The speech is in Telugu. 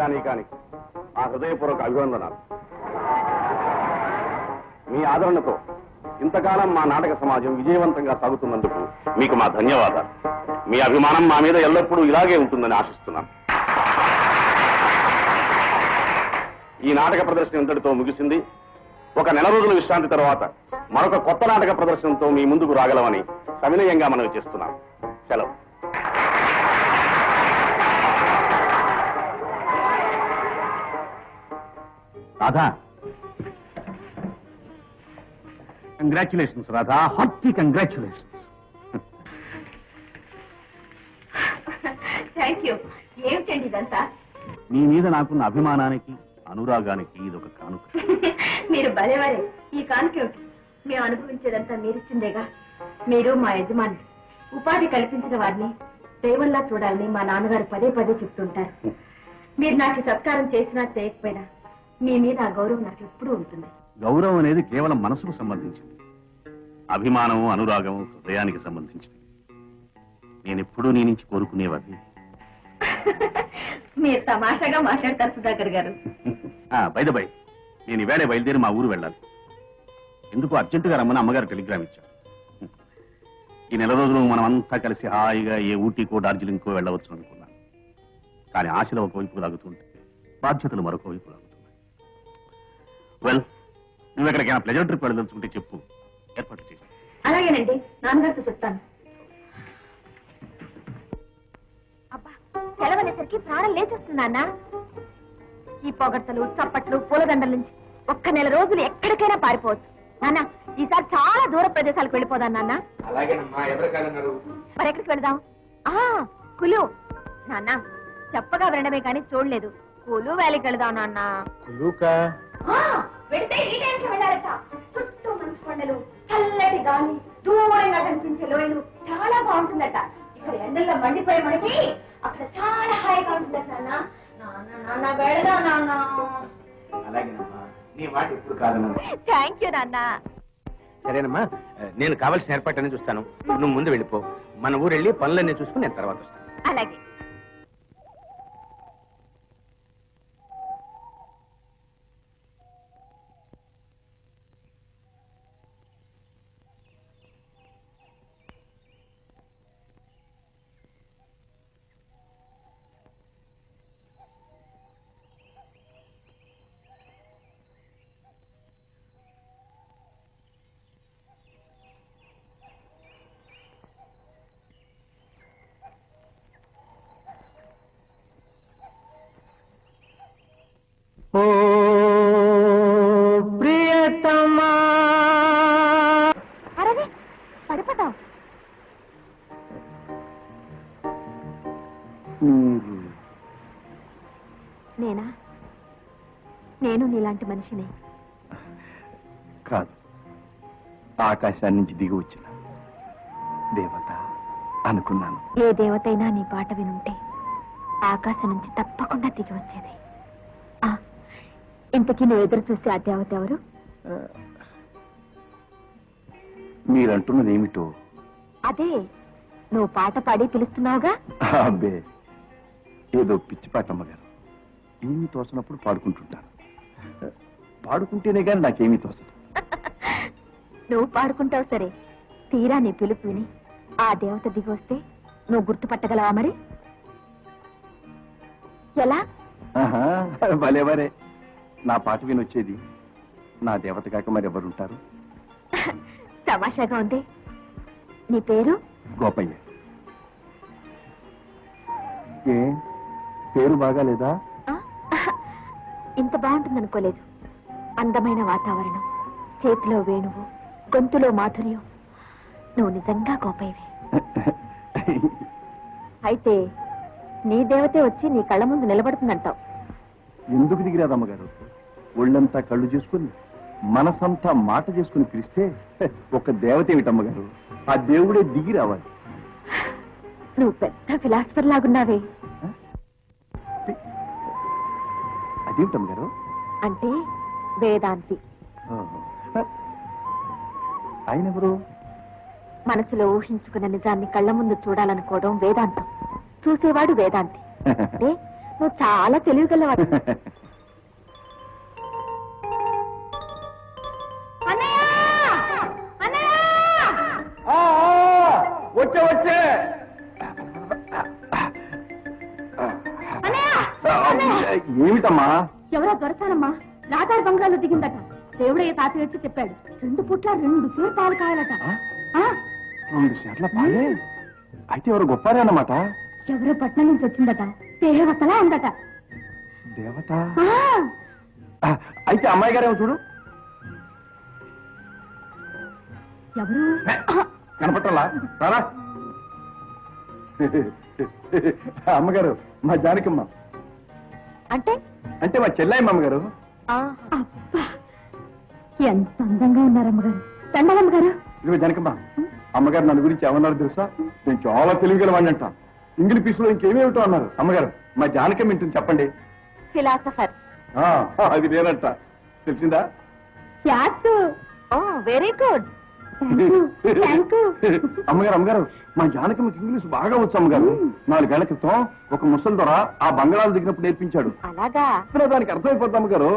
ప్రజానీకానికి ఆ హృదయపూర్వక అభివందనాలు. మీ ఆదరణతో ఇంతకాలం మా నాటక సమాజం విజయవంతంగా సాగుతున్నందుకు మీకు మా ధన్యవాదాలు. మీ అభిమానం మా మీద ఎల్లప్పుడూ ఇలాగే ఉంటుందని ఆశిస్తున్నాను. ఈ నాటక ప్రదర్శన ఇంతటితో ముగిసింది. ఒక నెల రోజుల విశ్రాంతి తర్వాత మరొక కొత్త నాటక ప్రదర్శనతో మీ ముందుకు రాగలమని సవినయంగా మనవి చేస్తున్నాను. సెలవు. Radha, congratulations Radha, hearty congratulations. Thank you. ఏమిటండి ఇదంతా? మీ మీద నాకున్న అభిమానానికి అనురాగానికి ఇదొక కానుక. మీరు భలేవారే. ఈ కానుక మేము అనుభవించేదంతా మీరిచ్చిందేగా. మీరు మా యజమాని, ఉపాధి కల్పించిన వారిని దేవుల్లా చూడాలని మా నాన్నగారు పదే పదే చెప్తుంటారు. మీరు నాకు సత్కారం చేసినా చేయకపోయినా మీ మీద ఆ గౌరవం నాకు ఎప్పుడూ ఉంటుంది. గౌరవం అనేది కేవలం మనసుకు సంబంధించింది. అభిమానం, అనురాగం హృదయానికి సంబంధించింది. నేనెప్పుడూ నీ నుంచి కోరుకునేవాడిని. మీరు తమాషాగా మాట్లాడతారు సుధాకర్ గారు. బై ద బై, నేను ఈవేళ బయలుదేరి మా ఊరు వెళ్ళాలి. ఎందుకు అర్జెంటుగా రమ్మని అమ్మగారు టెలిగ్రామ్ ఇచ్చారు. ఈ నెల రోజులు మనం అంతా కలిసి హాయిగా ఏ ఊటీకో డార్జిలింగ్కో వెళ్ళవచ్చు అనుకున్నాను. కానీ ఆశలు ఒకవైపు లాగుతుంటే బాధ్యతలు మరొక వైపు లాగుతున్నాయి. వెల్, నువ్వు ఎక్కడికైనా ప్లెజర్ ట్రిప్ వెళ్ళదలుచుకుంటే చెప్పు, ఏర్పాటు చేసి. అలాగేనండి, నాన్నగారితో చెప్తాను. అబ్బా, సెలవనేసరికి ప్రాణం లేచొస్తుందా? ఈ పొగడ్తలు, చప్పట్లు, పూలదండల నుంచి ఒక్క నెల రోజులు ఎక్కడికైనా పారిపోవచ్చు. నాన్న, ఈసారి చాలా దూర ప్రదేశాలకు వెళ్ళిపోదా నాన్న? మరి ఎక్కడికి వెళదాం? కులు. నాన్న, చెప్పగా వినడమే కానీ చూడలేదు. కులు వ్యాలీకి వెళదాం నాన్న. వెళితే ఈ టైంకి వెళ్ళాలట. చుట్టూ మంచు కొండలు, చల్లటి గాలి, దూరంగా కనిపించే లోయలు, చాలా బాగుంటుందట. ఇక్కడ ఎండల్లో మండిపోయే మనకి అక్కడ చాలా హాయిగా ఉంటుందట నాన్న. నాన్న వెళదాం నాన్న. అలాగేనమ్మా, నీ మాట ఇప్పుడు కాదమ్మా. థ్యాంక్ యూ నాన్న. సరేనమ్మా, నేను కావాల్సిన ఏర్పాట్లన్నీ చూస్తాను. నువ్వు ముందు వెళ్ళిపో. మన ఊరు వెళ్ళి పనులన్నీ చూసుకుని నేను తర్వాత వస్తాను. అలాగే. ఓ ప్రియతమా. అరే, పడిపోతావు. నేనా? నేను నీలాంటి మనిషిని కాదు, ఆకాశాన్ని నుంచి దిగి వచ్చిన దేవత అనుకున్నాను. ఏ దేవతైనా నీ పాట వినుంటే ఆకాశం నుంచి తప్పకుండా దిగి వచ్చేది. ఇంతకీ నువ్వు ఎదురు చూస్తే ఆ దేవత ఎవరు? మీరంటున్నది ఏమిటో? అదే, నువ్వు పాట పాడి పిలుస్తున్నావుగా. అబ్బే, ఏదో పిచ్చి పాట అమ్మగారు. ఏమీ తోచనప్పుడు పాడుకుంటుంటాను. పాడుకుంటేనే కానీ నాకేమీ తోచదు. నువ్వు పాడుకుంటావు సరే, తీరా నీ పిలుపు విని ఆ దేవత దిగి వస్తే నువ్వు గుర్తుపట్టగలవా మరి? ఎలా? భలేవరే, నా పాట వినొచ్చేది నా దేవత కాక మరి ఎవరుంటారు? తమాషాగా ఉంది. నీ పేరు? గోపయ్య. ఏ పేరు బాగాలేదా? ఇంత బాగుంటుందనుకోలేదు. అందమైన వాతావరణం, చేతిలో వేణువు, గొంతులో మాధుర్యం. నువ్వు నిజంగా గోపయ్యవే. అయితే నీ దేవతే వచ్చి నీ కళ్ళ ముందు నిలబడుతుందంటావు. ఎందుకు దిగిరాదమ్మగారు? ఒళ్ళంతా కళ్ళు చేసుకుని మనసంతా మాట చేసుకుని పిలిస్తే ఒక దేవత ఏమిటమ్మగారు? ఆ దేవుడే దిగి రావాలి. నువ్వు పెద్ద ఫిలాసఫర్ లాగున్నావే. అదేమిటమ్మగారు? అంటే వేదాంతి. ఆయన ఎవరు? మనసులో ఊహించుకున్న నిజాన్ని కళ్ళ ముందు చూడాలనుకోవడం వేదాంతం. చూసేవాడు వేదాంతి. అంటే నువ్వు చాలా తెలివిగలవాడు. వచ్చే ఏమిటమ్మా? ఎవరో దొరసానమ్మా రాతారు బంగ్లాలో దిగిందట. దేవుడయ్య తాత వచ్చి చెప్పాడు 2 పుట్ల 2 సేరు పాలు కావాలట. 2 సేర్ల పాలే? అయితే ఎవరు గొప్పారే అన్నమాట. ఎవరో పట్నం నుంచి వచ్చిందట. దేవతలా ఉందట. దేవత? అయితే అమ్మాయి గారేమో చూడు. ఎవరు కనపట్టాలా? రారా. అమ్మగారు మా జానకమ్మ. అంటే అంటే మా చెల్లాయమ్మ అమ్మగారు. అబ్బా ఎంత అందంగా ఉన్నారమ్మగారు. దండలమ్మగారు. ఇదిగో జానకమ్మ, అమ్మగారు నన్ను గురించి ఏమన్నారు తెలుసా? నేను చాలా తెలివిగలవాడిని అంట. ఇంగిలి పీసులో ఇంకేమేమిటో అన్నారు. అమ్మగారు మా జానకమ్మ ఇంటిని చెప్పండి. ఫిలాసఫర్. అది నేనంట. తెలిసిందా? Very good. అమ్మగారు అమ్మగారు మా జానకమ్మకి ఇంగ్లీష్ బాగా వచ్చు అమ్మగారు. 4 ఏళ్ల క్రితం ఒక ముసలి ద్వారా ఆ బంగాళాలు దిగినప్పుడు నేర్పించాడు. అలాగా? దానికి అర్థమైపోద్ది అమ్మగారు.